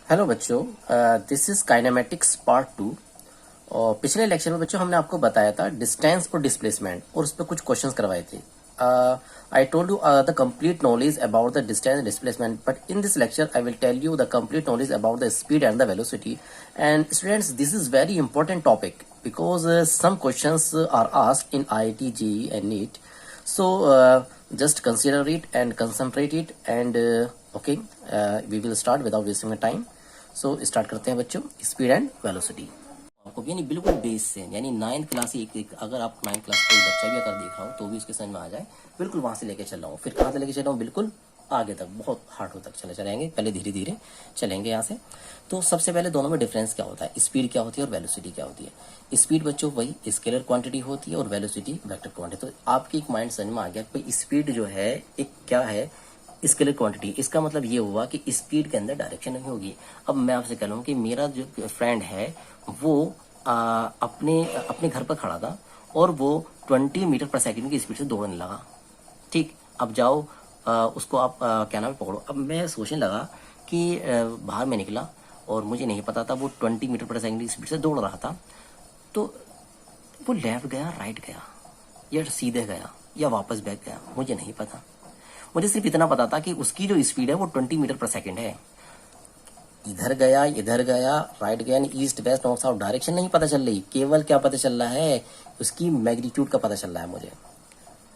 Hello बच्चों, this is kinematics part 2। और पिछले लेक्चर में बच्चों हमने आपको बताया था डिस्टेंस और डिस्प्लेसमेंट और उस पर कुछ क्वेश्चंस करवाए थे। I told you the complete knowledge about the distance and displacement, but in this lecture I will tell you the complete knowledge about the speed and the velocity. And students, this is very important topic because some questions are asked in IIT, JEE and NEET. So just consider it and concentrate it and okay, we will start without wasting time. So start करते हैं बच्चों, speed and velocity. आपको यानी बिल्कुल base से, यानी 9th class से अगर आप 9th क्लास कोई बच्चा भी अगर देख रहा हो तो भी उसके समझ में आ जाए, बिल्कुल वहां से लेके चल रहा हूँ। फिर कहाँ से लेके चल रहा हूँ, बिल्कुल आगे तक, बहुत हार्ड तक चले चलेंगे। पहले धीरे धीरे चलेंगे यहाँ से। तो सबसे पहले दोनों में डिफरेंस क्या होता है, स्पीड क्या होती है और वेलोसिटी क्या होती है। स्पीड बच्चों वही स्केलर क्वांटिटी होती है और वेलोसिटी वेक्टर क्वांटिटी। तो आपकी एक माइंड समझ में आ गया कि स्पीड जो है एक क्या है, स्केलर क्वांटिटी। इसका मतलब ये हुआ कि स्पीड के अंदर डायरेक्शन नहीं होगी। अब मैं आपसे कह रहा हूँ कि मेरा जो फ्रेंड है वो अपने अपने घर पर खड़ा था और वो 20 मीटर पर सेकंड की स्पीड से दौड़ने लगा। ठीक, अब जाओ उसको आप क्या नाम है पकड़ो। अब मैं सोचने लगा कि बाहर में निकला और मुझे नहीं पता था वो 20 मीटर पर सेकंड की स्पीड से दौड़ रहा था, तो वो लेफ्ट गया, राइट गया, या सीधे गया, या वापस बैक गया, मुझे नहीं पता। मुझे सिर्फ इतना पता था कि उसकी जो स्पीड है वो 20 मीटर पर सेकंड है। इधर गया, राइट गया, east west north south direction नहीं पता चल रही, केवल क्या पता चल रहा है, उसकी मैग्नीट्यूड का पता चल रहा है मुझे,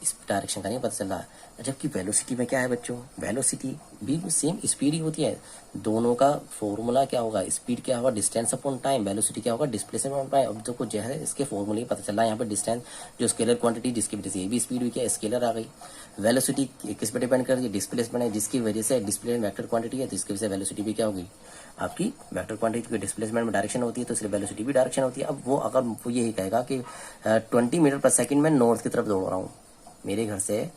इस डायरेक्शन का नहीं पता चल रहा है। जबकि वेलोसिटी में क्या है बच्चों, वेलोसिटी भी सेम स्पीड ही होती है। दोनों का फॉर्मूला क्या होगा, स्पीड क्या होगा, डिस्टेंस अपॉन टाइम, वेलोसिटी क्या होगा, डिस्प्लेसमेंट अपॉन टाइम। अब देखो जो है इसके फॉर्मूले पता चल रहा है। यहाँ पे डिस्टेंस जो स्केलर क्वांटिटी जिसकी वजह से ये भी स्पीड हुई, क्या स्केलर आ गई। वेलोसिटी किस पे डिपेंड कर रही है, डिस्प्लेसमेंट है, जिसकी वजह से डिस्प्लेसमेंट वेक्टर क्वांटिटी है, तो इसकी वजह से वेलोसिटी भी क्या होगी, आपकी वेक्टर क्वांटिटी की डिस्प्लेसमेंट में डायरेक्शन होती है, तो इसलिए वेलोसिटी भी डायरेक्शन होती है। अब वो अगर वो यही कहेगा कि 20 मीटर पर सेकंड में नॉर्थ की तरफ दौड़ रहा हूँ, मेरे घर से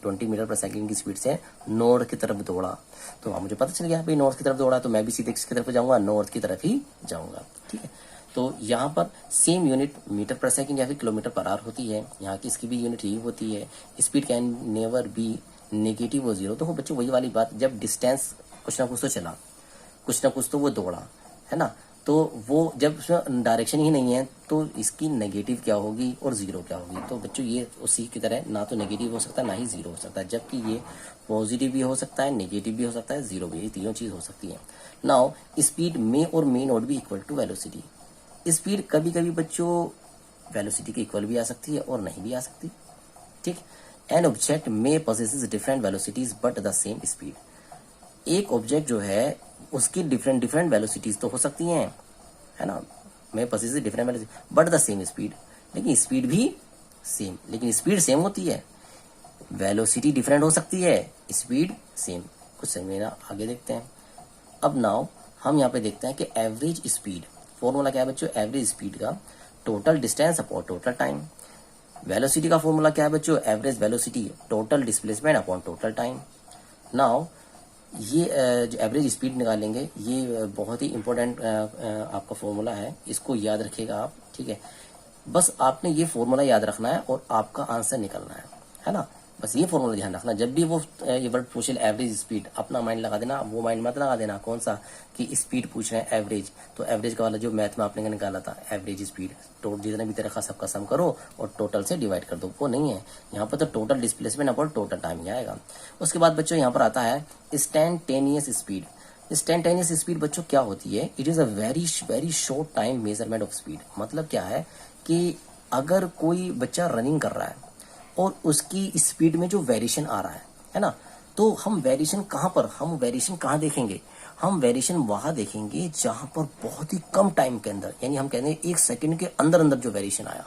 20 मीटर पर सेकंड की स्पीड से नॉर्थ की तरफ दौड़ा, तो वहां मुझे पता चल गया भाई नॉर्थ की तरफ दौड़ा, तो मैं भी सीधे किसकी तरफ जाऊंगा, नॉर्थ की तरफ ही जाऊंगा। ठीक है, तो यहाँ पर सेम यूनिट मीटर पर सेकंड या फिर किलोमीटर पर आवर होती है। यहाँ की इसकी भी यूनिट यही होती है। Speed can never be negative और जीरो। तो बच्चों वही वाली बात, जब डिस्टेंस कुछ ना कुछ तो चला, कुछ ना कुछ तो वो दौड़ा, है ना, तो वो जब उसमें डायरेक्शन ही नहीं है तो इसकी नेगेटिव क्या होगी और जीरो क्या होगी। तो बच्चों ये उसी की तरह ना तो नेगेटिव हो सकता है ना ही जीरो हो सकता है, जबकि ये पॉजिटिव भी हो सकता है, नेगेटिव भी हो सकता है, जीरो भी, ये तीनों चीज हो सकती है। Now speed may or may not be equal to velocity. Speed कभी कभी बच्चों वेलोसिटी के इक्वल भी आ सकती है और नहीं भी आ सकती। ठीक, an object may possesses different velocities but the same speed. एक ऑब्जेक्ट जो है उसकी डिफरेंट डिफरेंट वेलोसिटीज तो हो सकती हैं, है ना, मैं possess different velocity but the same speed, लेकिन स्पीड भी सेम, लेकिन स्पीड सेम होती है, वेलोसिटी डिफरेंट हो सकती है, स्पीड सेम। कुछ समझ ना, आगे देखते हैं। अब नाउ हम यहाँ पे देखते हैं कि एवरेज स्पीड फॉर्मूला क्या है बच्चों, एवरेज स्पीड का total distance upon total time. Velocity का फॉर्मूला क्या है बच्चों, average velocity total displacement upon total time. Now ये जो एवरेज स्पीड निकालेंगे, ये बहुत ही इंपॉर्टेंट आपका फॉर्मूला है, इसको याद रखिएगा आप। ठीक है, बस आपने ये फॉर्मूला याद रखना है और आपका आंसर निकलना है ना। बस ये फॉर्मूला ध्यान रखना, जब भी वो ये वर्ड पूछे एवरेज स्पीड, अपना माइंड लगा देना, वो माइंड मत लगा देना कौन सा कि स्पीड पूछ रहे हैं एवरेज, तो एवरेज का वाला जो मैथ में आपने निकाला था एवरेज स्पीड, तो जितना भी तरह सबका सम करो और टोटल से डिवाइड कर दो, वो नहीं है यहाँ पर, तो total displacement upon total time ही आएगा। उसके बाद बच्चों यहाँ पर आता है इंस्टेंटेनियस स्पीड। इंस्टेंटेनियस स्पीड बच्चों क्या होती है, it is a very very short time measurement of speed. मतलब क्या है कि अगर कोई बच्चा रनिंग कर रहा है और उसकी स्पीड में जो वेरिएशन आ रहा है ना, तो हम वेरिएशन कहाँ पर, हम वेरिएशन कहाँ देखेंगे, हम वेरिएशन वहां देखेंगे जहां पर बहुत ही कम टाइम के अंदर, यानी हम कहते हैं 1 सेकंड के अंदर अंदर जो वेरिएशन आया,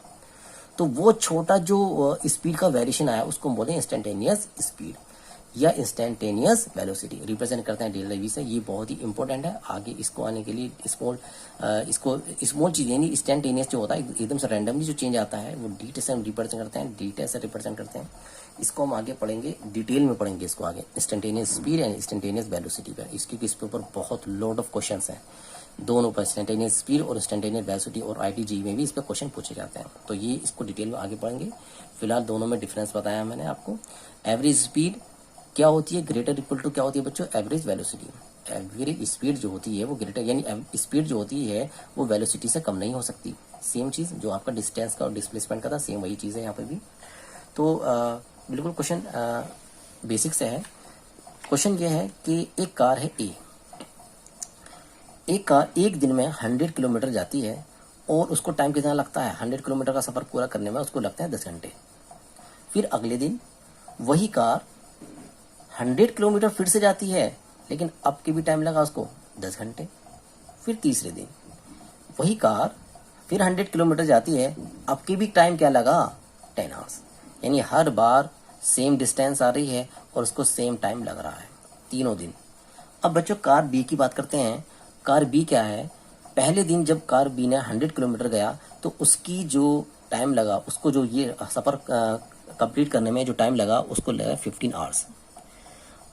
तो वो छोटा जो स्पीड का वेरिएशन आया उसको हम बोलते हैं इंस्टेंटेनियस स्पीड या इंस्टेंटेनियस वेलोसिटी। रिप्रेजेंट करते हैं डेल्टा वी से, ये बहुत ही इंपॉर्टेंट है आगे इसको आने के लिए। स्मॉल चीज यानी इंस्टेंटेनियस जो होता है एकदम से रैंडमली जो चेंज आता है वो डी से हम रिप्रेजेंट करते हैं, डी से रिप्रेजेंट करते हैं। इसको हम आगे पढ़ेंगे, डिटेल में पढ़ेंगे इसको आगे, instantaneous speed and instantaneous velocity पर। इसके इस पे ऊपर बहुत लोड ऑफ क्वेश्चन है दोनों पर, इंस्टेंटेनियस स्पीड और इंस्टेंटेनियस वेलोसिटी, और IIT-JEE में भी इस पर क्वेश्चन पूछे जाते हैं, तो ये इसको डिटेल में आगे पढ़ेंगे। फिलहाल दोनों में डिफरेंस बताया मैंने आपको। एवरेज स्पीड क्या होती है, ग्रेटर इक्वल टू क्या होती है बच्चों, एवरेज वेलोसिटी। एवरेज स्पीड जो होती है वो ग्रेटर, यानी स्पीड जो होती है वो वेलोसिटी से कम नहीं हो सकती। सेम चीज़ जो आपका डिस्टेंस का और डिस्प्लेसमेंट का था, सेम वही चीज़ है यहाँ पे भी। तो बिल्कुल क्वेश्चन बेसिक से है। क्वेश्चन ये है कि एक कार है ए, एक कार एक दिन में 100 किलोमीटर जाती है और उसको टाइम कितना लगता है, 100 किलोमीटर का सफ़र पूरा करने में उसको लगते हैं 10 घंटे। फिर अगले दिन वही कार 100 किलोमीटर फिर से जाती है, लेकिन अब के भी टाइम लगा उसको 10 घंटे। फिर तीसरे दिन वही कार फिर 100 किलोमीटर जाती है, अब के भी टाइम क्या लगा, 10 आवर्स। यानी हर बार सेम डिस्टेंस आ रही है और उसको सेम टाइम लग रहा है तीनों दिन। अब बच्चों कार बी की बात करते हैं। कार बी क्या है, पहले दिन जब कार बी ने 100 किलोमीटर गया तो उसकी जो टाइम लगा, उसको जो ये सफ़र कंप्लीट करने में जो टाइम लगा उसको लगा 15 आवर्स।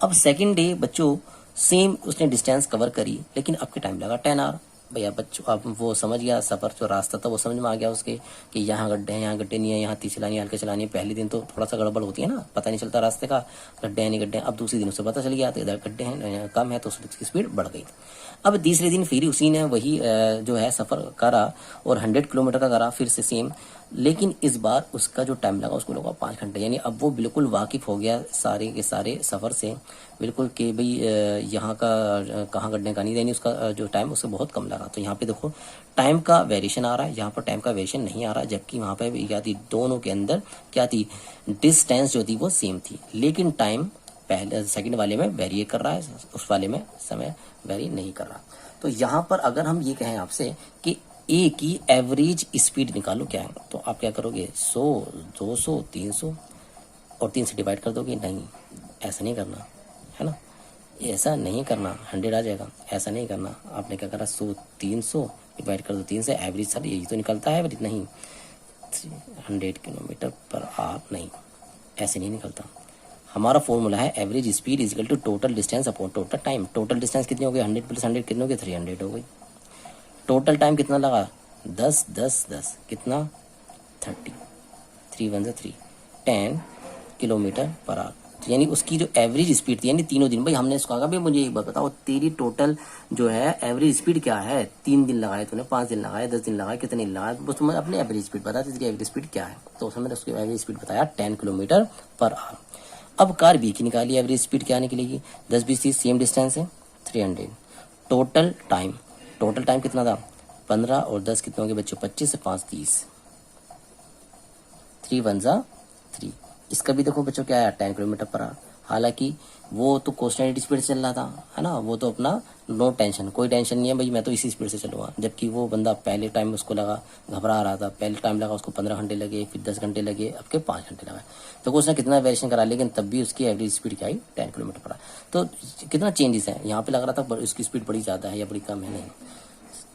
अब सेकंड डे बच्चों सेम उसने डिस्टेंस कवर करी, लेकिन अब के टाइम लगा 10 आवर। भैया बच्चों अब वो समझ गया, सफ़र जो रास्ता था वो समझ में आ गया उसके कि यहाँ गड्ढे हैं, यहाँ गड्ढे नहीं है, यहाँ तेज चलानी है, हल्के चलानी है। पहले दिन तो थोड़ा सा गड़बड़ होती है ना, पता नहीं चलता रास्ते का, गड्ढे हैं नहीं गड्ढे हैं। अब दूसरे दिन उसे पता चल गया तो इधर गड्ढे हैं कम है, तो उसकी स्पीड बढ़ गई। अब तीसरे दिन फिर उसी ने वही जो है सफ़र करा और 100 किलोमीटर का करा फिर से सेम, लेकिन इस बार उसका जो टाइम लगा उसको लगा 5 घंटे। यानी अब वो बिल्कुल वाकिफ़ हो गया सारे के सारे सफ़र से, बिल्कुल कि भाई यहाँ का कहाँ गड्ढे का नहीं, यानी उसका जो टाइम उससे बहुत कम लगा। तो यहाँ पे देखो टाइम का वेरिएशन आ रहा है, यहाँ पर टाइम का वेरिएशन नहीं आ रहा, जबकि वहाँ पे क्या थी, दोनों के अंदर क्या थी, डिस्टेंस जो थी वो सेम थी, लेकिन टाइम पहले सेकंड वाले में वेरी कर रहा है, उस वाले में समय वेरी नहीं कर रहा। तो यहाँ पर अगर हम ये कहें आपसे कि ए की एवरेज स्पीड निकालो क्या है, तो आप क्या करोगे, 100, 200, 300 और 3 से डिवाइड कर दोगे। नहीं, ऐसा नहीं करना है ना, ऐसा नहीं करना, 100 आ जाएगा, ऐसा नहीं करना। आपने क्या करा, 100, 300 डिवाइड कर दो 3 से, एवरेज सर यही तो निकलता है एवरेज, नहीं 100 किलोमीटर पर आवर, नहीं ऐसे नहीं निकलता। हमारा फॉर्मूला है average speed is equal to total distance upon total time. Total distance कितनी हो गई, 100 प्लस 100 कितनी हो गई, 300 हो गई। टोटल टाइम कितना लगा, 10, 10, 10 कितना, 30, 3 1 3, 10 किलोमीटर पर आवर। यानी उसकी जो एवरेज स्पीड थी, यानी तीनों दिन, भाई हमने इसको कहा भाई मुझे एक बात बताओ, तेरी टोटल जो है एवरेज स्पीड क्या है, 3 दिन लगाए तूने, 5 दिन लगाए, 10 दिन लगाए, कितने लगाए, बस तुम्हें अपनी एवरेज स्पीड बता, तेरी एवरेज स्पीड क्या है। तो उसमें उसकी एवरेज स्पीड बताया 10 किलोमीटर पर आवर। अब कार बी की निकाली, एवरेज स्पीड क्या निकलेगी, 10 20 30 सेम डिस्टेंस है, 300। टोटल टाइम कितना था, 15 और 10 कितने होंगे बच्चों, 25 से 5 30, 3 1 3। इसका भी देखो बच्चों क्या है, 10 किलोमीटर पर आवर। हालांकि वो तो कॉन्स्टेंट स्पीड से चल रहा था, है ना, वो तो अपना नो टेंशन, कोई टेंशन नहीं है भाई, मैं तो इसी स्पीड से चलूंगा। जबकि वो बंदा पहले टाइम उसको लगा, घबरा रहा था, पहले टाइम लगा उसको 15 घंटे लगे, फिर 10 घंटे लगे, अब के 5 घंटे लगा। तो उसने कितना वेरिएशन करा, लेकिन तब भी उसकी एवरेज स्पीड क्या आई, 10 किलोमीटर पर आवर। तो कितना चेंजेस है, यहाँ पे लग रहा था उसकी स्पीड बड़ी ज़्यादा है या बड़ी कम है, नहीं।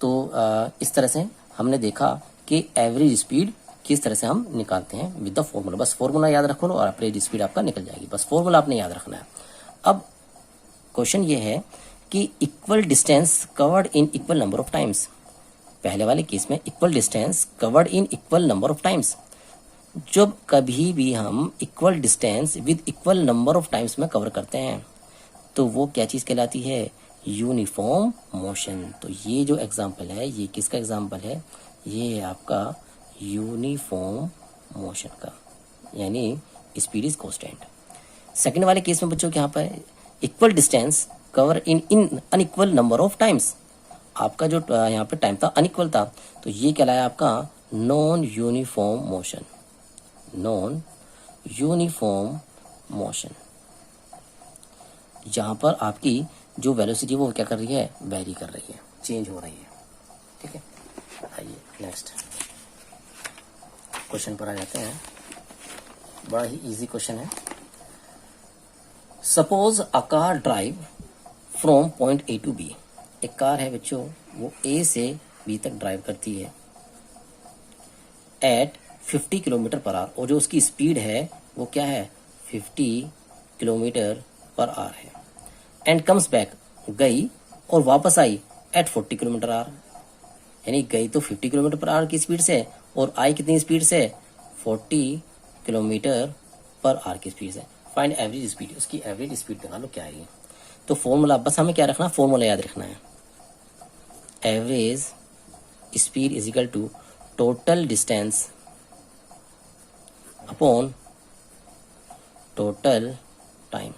तो इस तरह से हमने देखा कि एवरेज स्पीड किस तरह से हम निकालते हैं विद द फॉर्मूला। बस फॉर्मूला याद रखो और एवरेज स्पीड आपका निकल जाएगी, बस फॉर्मूला आपने याद रखना है। अब क्वेश्चन ये है कि equal distance covered in equal number of times. पहले वाले केस में equal distance covered in equal number of times. जब कभी भी हम equal distance with equal number of times में कवर करते हैं तो वो क्या चीज़ कहलाती है, यूनिफॉर्म मोशन। तो ये जो एग्जाम्पल है, ये किसका एग्जाम्पल है, ये है आपका यूनिफॉर्म मोशन का, यानी स्पीड इज कांस्टेंट। सेकंड वाले केस में बच्चों क्या यहाँ पर equal distance cover in unequal number of times. आपका जो यहाँ पे टाइम था अनइक्वल था, तो ये कहलाया आपका non uniform motion. Non uniform motion, जहाँ पर आपकी जो वेलोसिटी वो क्या कर रही है, वेरी कर रही है, चेंज हो रही है। ठीक है, आइए नेक्स्ट क्वेश्चन पर आ जाते हैं। बड़ा ही इजी क्वेश्चन है। Suppose a car drive from point A to B. एक कार है बच्चों, वो ए से बी तक ड्राइव करती है एट 50 किलोमीटर पर आवर, और जो उसकी स्पीड है वो क्या है, 50 किलोमीटर पर आवर है। एंड कम्स बैक, गई और वापस आई एट 40 किलोमीटर आवर। यानी गई तो 50 किलोमीटर पर आवर की स्पीड से और आई कितनी स्पीड से, 40 किलोमीटर पर आवर की स्पीड से। फाइंड एवरेज स्पीड, उसकी एवरेज स्पीड निकालो क्या है। तो फॉर्मूला बस हमें क्या रखना, फॉर्मूला याद रखना है, average speed is equal to total distance upon total time.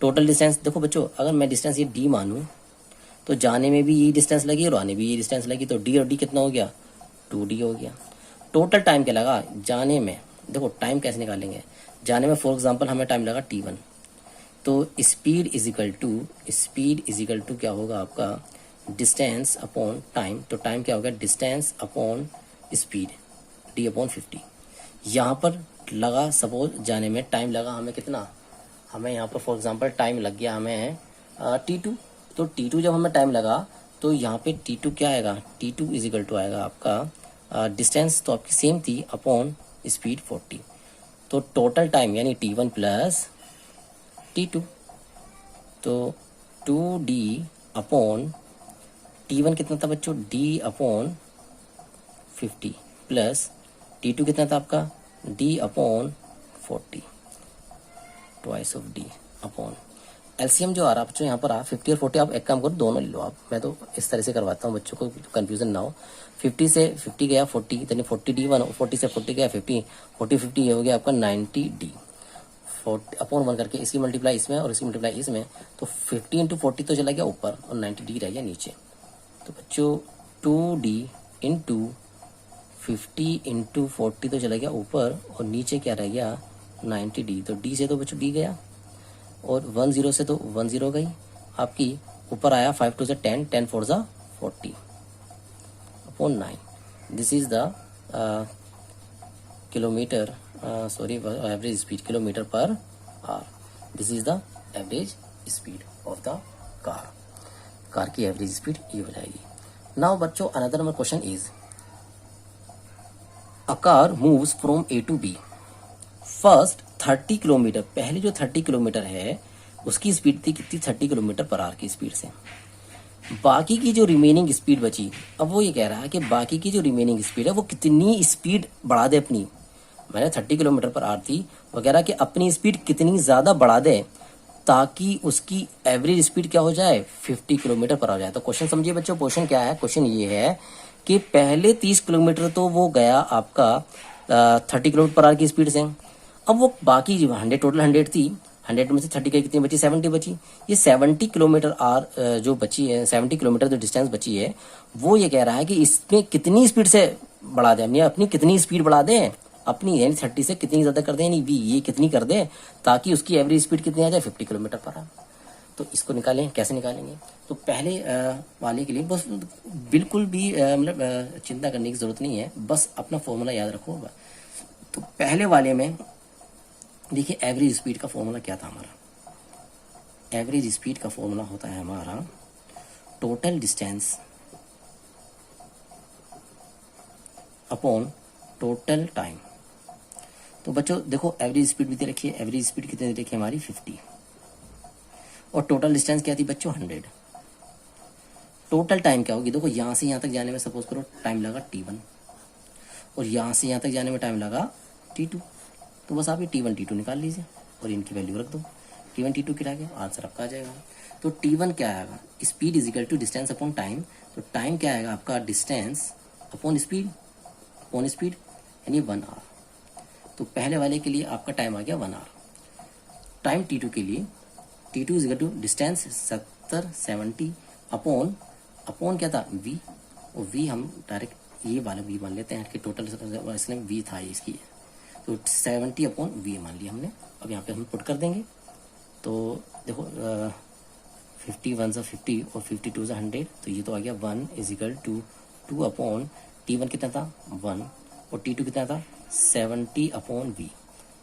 Total distance देखो बच्चों, अगर मैं डिस्टेंस ये डी मानूं तो जाने में भी यही डिस्टेंस लगी और आने भी यही डिस्टेंस लगी, तो डी और डी कितना हो गया, 2d हो गया। टोटल टाइम क्या लगा जाने में, देखो टाइम कैसे निकालेंगे, जाने में फॉर एग्जांपल हमें टाइम लगा t1, तो स्पीड इज इक्वल टू क्या होगा आपका, डिस्टेंस अपॉन टाइम, तो टाइम क्या होगा, distance upon speed d upon 50। यहाँ पर लगा सपोज जाने में टाइम लगा हमें कितना, हमें यहाँ पर फॉर एग्जांपल टाइम लग गया हमें t2, तो t2 जब हमें टाइम लगा तो यहाँ पे t2 क्या आएगा, t2 इज इक्वल टू आएगा आपका डिस्टेंस तो आपकी सेम थी अपॉन स्पीड 40, तो टोटल टाइम यानी t1 प्लस t2, तो 2d अपॉन t1 कितना था बच्चों, d अपॉन 50 प्लस t2 कितना था आपका, d upon 40, twice of d upon LCM जो आ रहा है बच्चों यहाँ पर 50 और 40, आप एक काम करो दोनों ले लो आप, मैं तो इस तरह से करवाता हूँ बच्चों को कंफ्यूजन ना हो। 50 से 50 गया 40, यानी 40d1, 40 से 40 गया 50, 40 50 ये हो गया आपका 90d, 40 अपॉन 1 करके इसकी मल्टीप्लाई इसमें और इसकी मल्टीप्लाई इसमें, तो 50 इंटू 40 तो चला गया ऊपर और 90d रह गया नीचे। तो बच्चों 2d इंटू 50 इंटू 40 तो चला गया ऊपर और नीचे क्या रह गया 90d, तो d से तो बच्चों d गया और 10 से तो 10 गई आपकी, ऊपर आया 5 2 से 10, 10 4 जा 40 upon 9। This is the kilometre sorry average speed kilometre per hour, this is the average speed of the car की एवरेज स्पीड ये हो जाएगी। नाउ बच्चों another number question is a car moves from A to B, first 30 kilometre, पहले जो 30 kilometre है उसकी speed थी कितनी, 30 किलोमीटर पर आवर की स्पीड से। बाकी की जो रिमेनिंग स्पीड बची, अब वो ये कह रहा है कि बाकी की जो रिमेनिंग स्पीड है वो कितनी स्पीड बढ़ा दे अपनी, मैंने 30 किलोमीटर पर आवर थी वगैरह कि अपनी स्पीड कितनी ज़्यादा बढ़ा दे ताकि उसकी एवरेज स्पीड क्या हो जाए 50 किलोमीटर पर आ जाए। तो क्वेश्चन समझिए बच्चों, क्वेश्चन क्या है, क्वेश्चन ये है कि पहले 30 किलोमीटर तो वो गया आपका 30 किलोमीटर पर आवर की स्पीड से, अब वो बाकी जो 100 टोटल 100 थी, 100 में से 30 की कितनी बची, 70 बची, ये 70 किलोमीटर आवर जो बची है, 70 किलोमीटर जो डिस्टेंस बची है वो ये कह रहा है कि इसमें कितनी स्पीड से बढ़ा दे, यानी अपनी कितनी स्पीड बढ़ा दे अपनी, यानी 30 से कितनी ज़्यादा कर दे, यानी वी ये कितनी कर दे ताकि उसकी एवरेज स्पीड कितनी आ जाए 50 किलोमीटर पर आवर। तो इसको निकालें, कैसे निकालेंगे, तो पहले वाले के लिए बस बिल्कुल भी मतलब चिंता करने की ज़रूरत नहीं है, बस अपना फॉर्मूला याद रखो। तो पहले वाले में देखिए एवरेज स्पीड का फॉर्मूला क्या था हमारा, एवरेज स्पीड का फॉर्मूला होता है हमारा total distance upon total time. तो बच्चों देखो एवरेज स्पीड भी दे रखी है, एवरेज स्पीड कितनी दे रखी है हमारी 50 और टोटल डिस्टेंस क्या थी बच्चों 100। टोटल टाइम क्या होगी, देखो यहाँ से यहाँ तक जाने में सपोज करो टाइम लगा t1 और यहाँ से यहाँ तक जाने में टाइम लगा t2, तो बस आप ये t1 t2 निकाल लीजिए और इनकी वैल्यू रख दो, t1 t2 गिरा के आंसर आपका आ जाएगा। तो t1 क्या आएगा, speed is equal to distance upon time, तो टाइम क्या आएगा आपका डिस्टेंस अपॉन स्पीड यानी 1 आवर। तो पहले वाले के लिए आपका टाइम आ गया 1 आवर। टाइम t2 के लिए t2 is equal to distance 70 upon क्या था v, और v हम डायरेक्ट ये वाला v मान लेते हैं कि टोटल इसलिए v था इसकी, तो 70 अपॉन v मान लिया हमने। अब यहाँ पे हम पुट कर देंगे, तो देखो 51 से 50 और 52 से 100, तो ये तो आ गया 1 is equal to 2 upon t1 कितना था 1 और t2 कितना था 70 अपॉन v।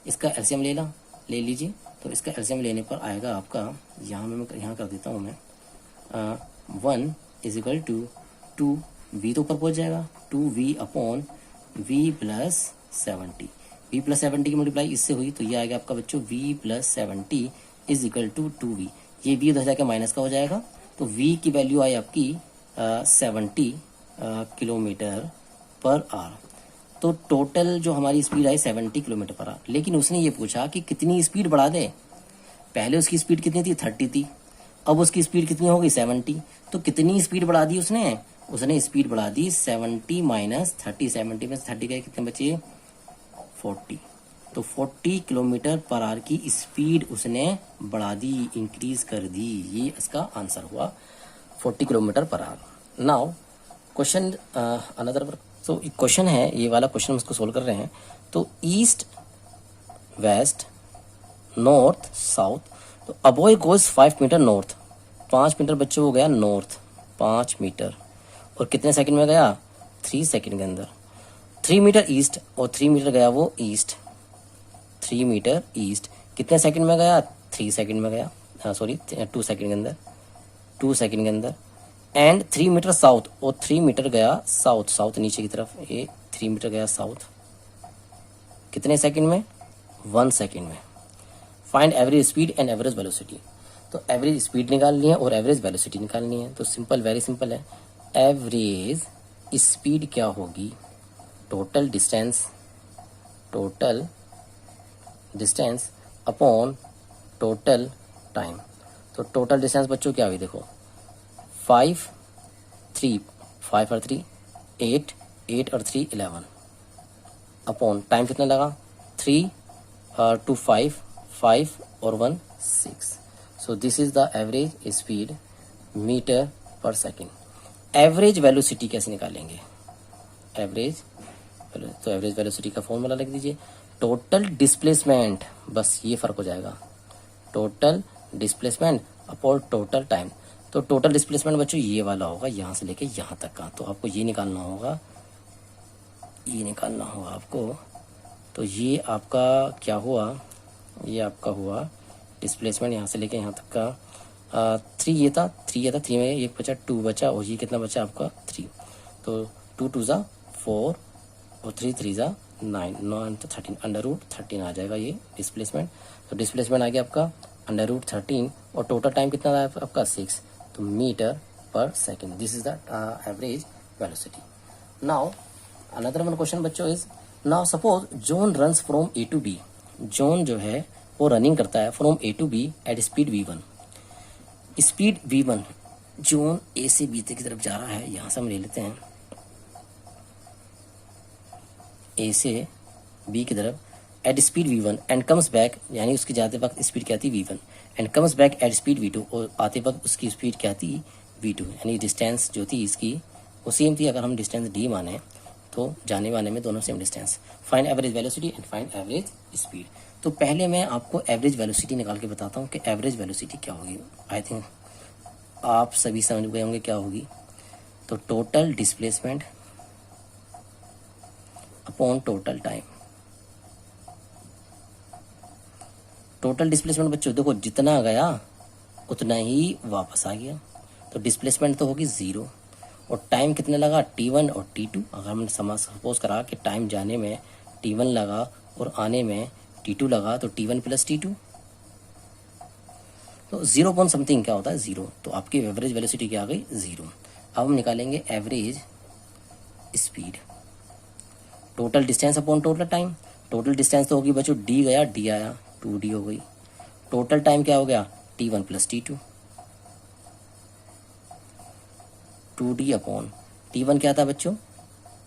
इसका एलसीएम ले लीजिए, तो इसका एलसीएम लेने पर आएगा आपका, यहाँ मैं यहाँ कर देता हूँ मैं 1 इज इक्वल टू 2v तो ऊपर पहुँच जाएगा 2v upon v plus 70, v plus 70 की मल्टीप्लाई इससे हुई तो ये आएगा आपका बच्चों v plus 70 is equal to 2v, ये v उधर जाके माइनस का हो जाएगा, तो v की वैल्यू आई आपकी 70 किलोमीटर पर आवर। तो टोटल जो हमारी speed I 70 kilometre per our, लेकिन उसने ये पूछा कि कितनी स्पीड बढ़ा दे। पहले उसकी स्पीड कितनी थी 30 थी, अब उसकी स्पीड कितनी होगी 70। तो कितनी स्पीड बढ़ा दी उसने, उसने स्पीड बढ़ा दी 70 माइनस 30, 70 में 30 गए कितने बचे 40। तो 40 किलोमीटर पर आवर की स्पीड उसने बढ़ा दी, इंक्रीज कर दी। ये इसका आंसर हुआ 40 kilometre per our. Now question another, तो क्वेश्चन है ये वाला क्वेश्चन हम इसको सोल्व कर रहे हैं। तो ईस्ट वेस्ट नॉर्थ साउथ, तो a boy goes 5 metre north, 5 metre बच्चे हो गया नॉर्थ 5 मीटर, और कितने सेकंड में गया 3 सेकंड के अंदर। 3 मीटर ईस्ट, और 3 मीटर गया वो ईस्ट, 3 मीटर ईस्ट कितने सेकंड में गया 3 सेकंड में गया, सॉरी 2 सेकंड के अंदर, 2 सेकंड के अंदर। एंड 3 मीटर साउथ, और 3 मीटर गया साउथ, साउथ नीचे की तरफ, ये 3 मीटर गया साउथ कितने सेकंड में 1 सेकंड में। Find average speed and average velocity, तो एवरेज स्पीड निकालनी है और एवरेज वेलोसिटी निकालनी है। तो सिंपल, वेरी सिंपल है। एवरेज स्पीड क्या होगी, total distance upon total time. तो टोटल डिस्टेंस बच्चों क्या हुई देखो 5 और 3 8, 8 और 3 11, अपॉन टाइम कितना लगा 3 to 5 और 1 6। So this is the average speed metre per second. Average velocity कैसे निकालेंगे, तो एवरेज वेलोसिटी का फॉर्मूला लिख दीजिए, टोटल डिस्प्लेसमेंट, बस ये फर्क हो जाएगा, total displacement upon total time. तो टोटल डिस्प्लेसमेंट बच्चों ये वाला होगा, यहाँ से लेके यहाँ तक का, तो आपको ये निकालना होगा, ये निकालना होगा आपको। तो ये आपका क्या हुआ, ये आपका हुआ डिस्प्लेसमेंट यहाँ से लेके यहाँ तक का। 3 ये था 3 में एक बचा 2 बचा, और ये कितना बचा आपका 3। तो 2 2 ज़ा 4 और 3 3 ज़ा 9, 9 तो 13, अंडर रूट 13 आ जाएगा ये डिस्प्लेसमेंट। तो डिस्प्लेसमेंट आ गया आपका अंडर रूट 13, और टोटल टाइम कितना था आपका 6, तो metre per second. This is the average velocity. Now another one question बच्चों is, now suppose John runs from A to B, John जो है वो रनिंग करता है from A to B at speed v1, speed v1, John A से B की तरफ जा रहा है, यहां से हम ले लेते हैं ए से बी की तरफ at speed v1 and comes back, यानी उसकी जाते वक्त स्पीड क्या थी v1, and comes back at speed v2, और आते वक्त उसकी स्पीड क्या थी v2, यानी डिस्टेंस जो थी इसकी वो सेम थी। अगर हम डिस्टेंस d माने तो जाने वाने में दोनों same distance. Find average velocity and find average speed. तो पहले मैं आपको एवरेज वेलोसिटी निकाल के बताता हूँ कि एवरेज वेलोसिटी क्या होगी। आई थिंक आप सभी समझ गए होंगे क्या होगी। तो total displacement upon total time. Total displacement बच्चों देखो जितना गया उतना ही वापस आ गया, तो डिस्प्लेसमेंट तो होगी 0, और टाइम कितने लगा t1 और t2। अगर हमने सपोज करा कि टाइम जाने में t1 लगा और आने में t2 लगा, तो t1 प्लस t2, तो 0 पॉइंट समथिंग क्या होता है 0, तो आपकी एवरेज वेलोसिटी क्या आ गई 0। अब हम निकालेंगे average speed, total distance upon total time. Total distance तो होगी बच्चों d गया d आया 2d हो गई, टोटल टाइम क्या हो गया t1 plus t2, 2d upon t1 क्या था बच्चों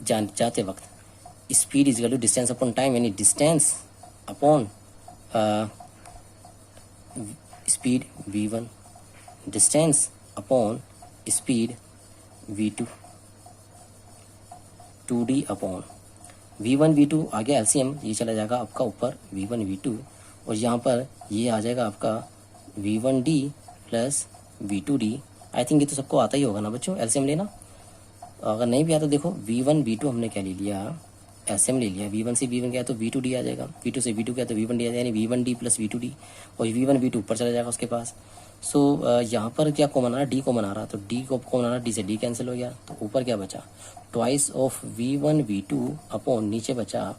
जाते वक्त speed is equal to distance upon time, यानी distance upon speed v1, distance upon speed v2, 2d upon v1 v2 आ गया एलसीएम, ये चला जाएगा आपका ऊपर v1 v2, और यहाँ पर ये आ जाएगा आपका v1d plus v2d। I think ये तो सबको आता ही होगा ना बच्चों एलसीएम लेना। अगर नहीं भी आता देखो v1 v2 हमने क्या ले लिया एलसीएम ले लिया, v1 से v1 गया तो v2d आ जाएगा, v2 से v2 गया तो v1d आ जाएगा, यानी v1d प्लस v2d, और v1 v2 ऊपर चला जाएगा उसके पास। सो यहाँ पर क्या कॉमन आ रहा d कॉमन आ रहा, तो d को कॉमन आ रहा, d से d कैंसिल हो गया, तो ऊपर क्या बचा twice of v1 v2 upon नीचे बचा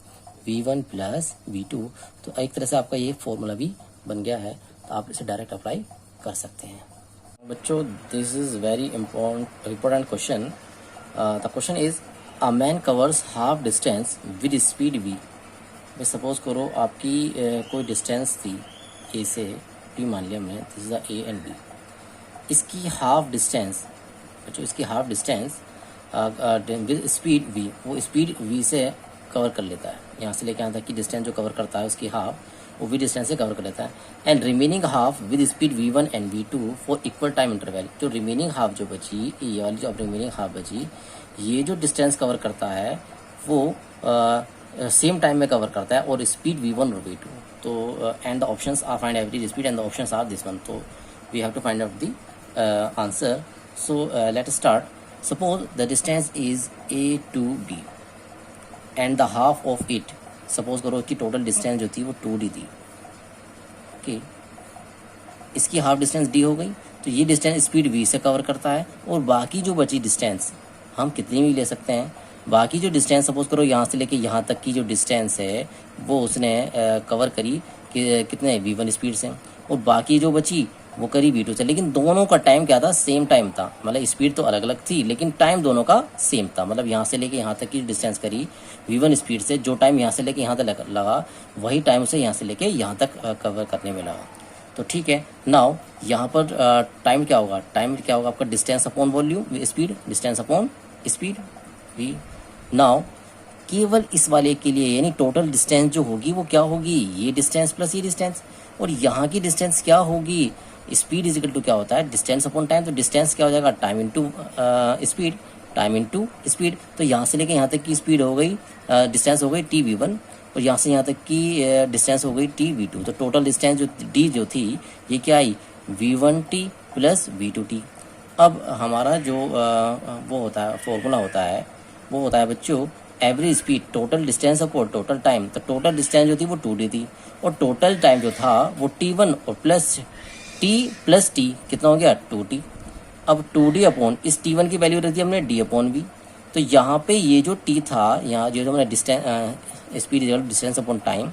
v1 प्लस v2। तो एक तरह से आपका ये फॉर्मूला भी बन गया है, तो आप इसे डायरेक्ट अप्लाई कर सकते हैं। बच्चों this is very important question. The question is a man covers half distance with speed v। मैं सपोज करो आपकी कोई डिस्टेंस थी ए से b मान लिया हमने, this is the A and B, इसकी हाफ डिस्टेंस, जो इसकी half distance with speed v, वो स्पीड v से कवर कर लेता है, यहाँ से लेके यहाँ तक की डिस्टेंस जो कवर करता है उसकी हाफ वो v डिस्टेंस से कवर कर लेता है। And remaining half with speed v1 and v2 for equal time interval, जो रिमेनिंग हाफ जो बची, ये वाली जो अब रिमेनिंग हाफ बची, ये जो डिस्टेंस कवर करता है वो सेम टाइम में कवर करता है और स्पीड v1 और v2। तो and the options are find average speed and the options are this one, तो we have to find out the answer. So let start. Suppose the distance is a to b and the half of it, suppose करो कि total distance जो थी वो 2d थी, okay. इसकी half distance d हो गई, तो ये डिस्टेंस स्पीड v से कवर करता है और बाकी जो बची डिस्टेंस हम कितनी भी ले सकते हैं। बाकी जो डिस्टेंस सपोज करो यहाँ से लेके यहाँ तक की जो डिस्टेंस है वो उसने कवर करी कि कितने v1 स्पीड से, और बाकी जो बची वो करी v2 से। लेकिन दोनों का टाइम क्या था, सेम टाइम था, मतलब स्पीड तो अलग अलग थी लेकिन टाइम दोनों का सेम था। मतलब यहाँ से लेके यहाँ तक की डिस्टेंस करी v1 स्पीड से, जो टाइम यहाँ से लेके यहाँ तक लगा वही टाइम से यहाँ से लेके यहाँ तक कवर करने में लगा। तो ठीक है, नाउ यहाँ पर टाइम क्या होगा, टाइम क्या होगा आपका distance upon volume speed, distance upon speed v। Now केवल इस वाले के लिए यानी टोटल डिस्टेंस जो होगी वो क्या होगी, ये डिस्टेंस प्लस ये डिस्टेंस, और यहाँ की डिस्टेंस क्या होगी, स्पीड इज इक्वल टू क्या होता है डिस्टेंस अपॉन टाइम। तो डिस्टेंस क्या हो जाएगा, time into speed, time into speed. तो यहाँ से लेके यहाँ तक की स्पीड हो गई, डिस्टेंस हो गई tv1, और यहाँ से यहाँ तक की डिस्टेंस हो गई tv2। तो टोटल डिस्टेंस जो d जो थी ये क्या आई, v1t प्लस v2t। अब हमारा जो वो होता है फॉर्मूला होता है वो होता है बच्चों average speed total distance upon total time. तो टोटल डिस्टेंस जो थी वो 2d थी और टोटल टाइम जो था वो t1 और प्लस t कितना हो गया 2t। अब 2d अपॉन इस t1 की वैल्यू रख दी हमने d अपॉन v। तो यहाँ पे ये जो t था, यहाँ जो हमने distance speed distance upon time,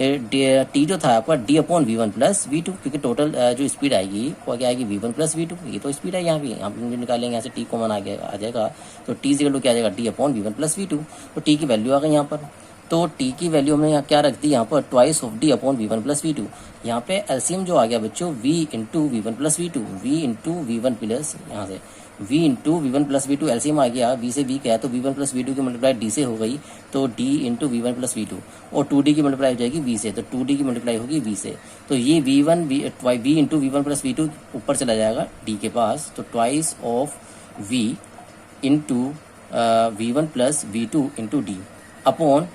t जो था आपका d upon v1 plus v2, क्योंकि टोटल जो स्पीड आएगी वो क्या आएगी v1 प्लस v2। ये तो स्पीड है यहाँ भी, हम निकालेंगे यहाँ से t कॉमन आ जाएगा, तो t इक्वल टू क्या आ जाएगा d upon v1 plus v2। तो t की वैल्यू आ गई यहाँ पर, तो t की वैल्यू हमने यहाँ क्या रख दी, यहाँ पर twice of d upon v1 plus v2। यहाँ पे एलसीएम जो आ गया बच्चों v into v1 plus v2, v into v1 plus यहाँ से v into v1 plus v2, LCM आ गया, v से v क्या है तो v1 प्लस v2 की मल्टीप्लाई d से हो गई, तो d into v1 plus v2, और 2d की मल्टीप्लाई हो जाएगी v से, तो 2d की मल्टीप्लाई होगी v से। तो ये v into v1 plus v2 ऊपर चला जाएगा d के पास, तो twice of v into v1 plus v2 into d upon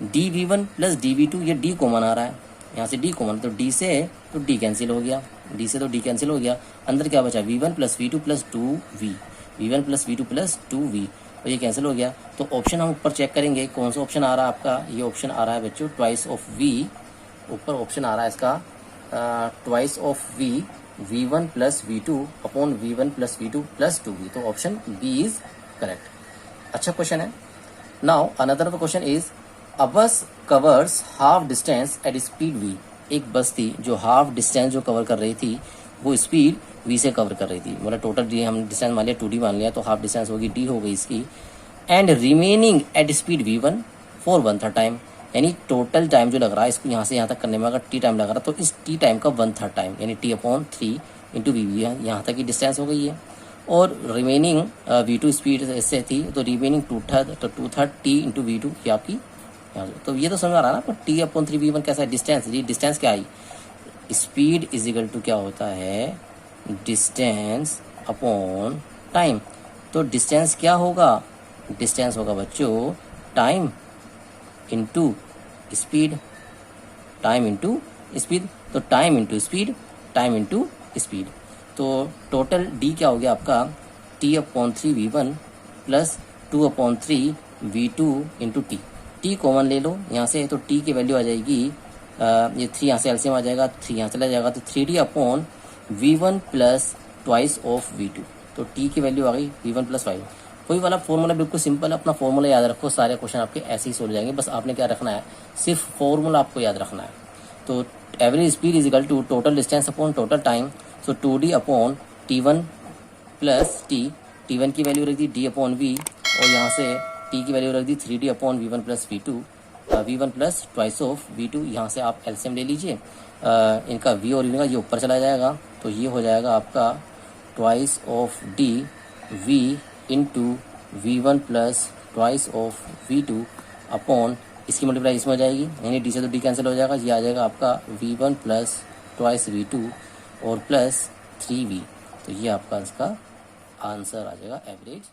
D v1 plus D v2, ये d कॉमन आ रहा है, यहाँ से d कॉमन, तो d से तो d कैंसिल हो गया, d से तो d कैंसिल हो गया, अंदर क्या बचा v1 plus v2 plus 2v, v1 plus v2 plus 2v, तो ये कैंसिल हो गया। तो ऑप्शन हम ऊपर चेक करेंगे कौन सा ऑप्शन आ रहा है आपका, ये ऑप्शन आ रहा है बच्चों ट्वाइस ऑफ v, ऊपर ऑप्शन आ रहा है इसका twice of v v1 plus v2 upon v1 plus v2 plus 2v, तो ऑप्शन बी इज करेक्ट। अच्छा क्वेश्चन है। Now another question is a bus covers half distance at speed v। एक बस थी जो हाफ डिस्टेंस जो cover कर रही थी वो स्पीड v से कवर कर रही थी, मतलब टोटल डी हम डिस्टेंस मान लिया 2d मान लिया, तो हाफ डिस्टेंस होगी d हो गई इसकी, and remaining at speed v1 for 1/3 time, यानी टोटल टाइम जो लग रहा है इसको यहाँ से यहाँ तक करने में अगर t टाइम लग रहा है तो इस t टाइम का 1/3 टाइम यानी t अपॉन 3 इंटू वी, यहाँ तक की डिस्टेंस हो गई है, और रिमेनिंग v2 स्पीड इससे थी तो रिमेनिंग 2/3, तो 2/3 t इंटू v2 ये आपकी, तो ये तो समझ आ रहा है ना, पर t अपॉन 3 v1 कैसा है डिस्टेंस, ये डिस्टेंस क्या आई, स्पीड इज इक्वल टू क्या होता है डिस्टेंस अपॉन टाइम। तो डिस्टेंस क्या होगा, डिस्टेंस होगा बच्चों time into speed, time into speed, तो time into speed, time into speed, तो टोटल d क्या हो गया आपका t upon 3 v1 plus 2 upon 3 v2 into t common ले लो यहाँ से, तो t की वैल्यू आ जाएगी ये 3 यहाँ से एलसीएम आ जाएगा, 3 यहाँ चला जाएगा, तो 3d upon v1 plus twice of v2, तो t की वैल्यू आ गई v1 प्लस 5। कोई वाला फॉर्मूला बिल्कुल सिंपल है, अपना फॉर्मूला याद रखो, सारे क्वेश्चन आपके ऐसे ही सोल्व जाएंगे, बस आपने क्या रखना है सिर्फ फॉर्मूला आपको याद रखना है। तो average speed is equal to total distance upon total time, so 2d upon t1 plus t1 की वैल्यू रख दी d अपॉन v, और यहाँ से t की वैल्यू रख दी 3d upon v1 plus v2, v1 plus twice of v2, यहाँ से आप एलसीएम ले लीजिए, इनका v और v का ये ऊपर चला जाएगा, तो ये हो जाएगा आपका twice of D V into V1 plus twice of V2 upon, इसकी मल्टीप्लाई इसमें हो जाएगी, यानी डी से तो डी कैंसिल हो जाएगा, ये आ जाएगा आपका V1 प्लस ट्वाइस V2 और प्लस 3V। तो ये आपका इसका आंसर आ जाएगा एवरेज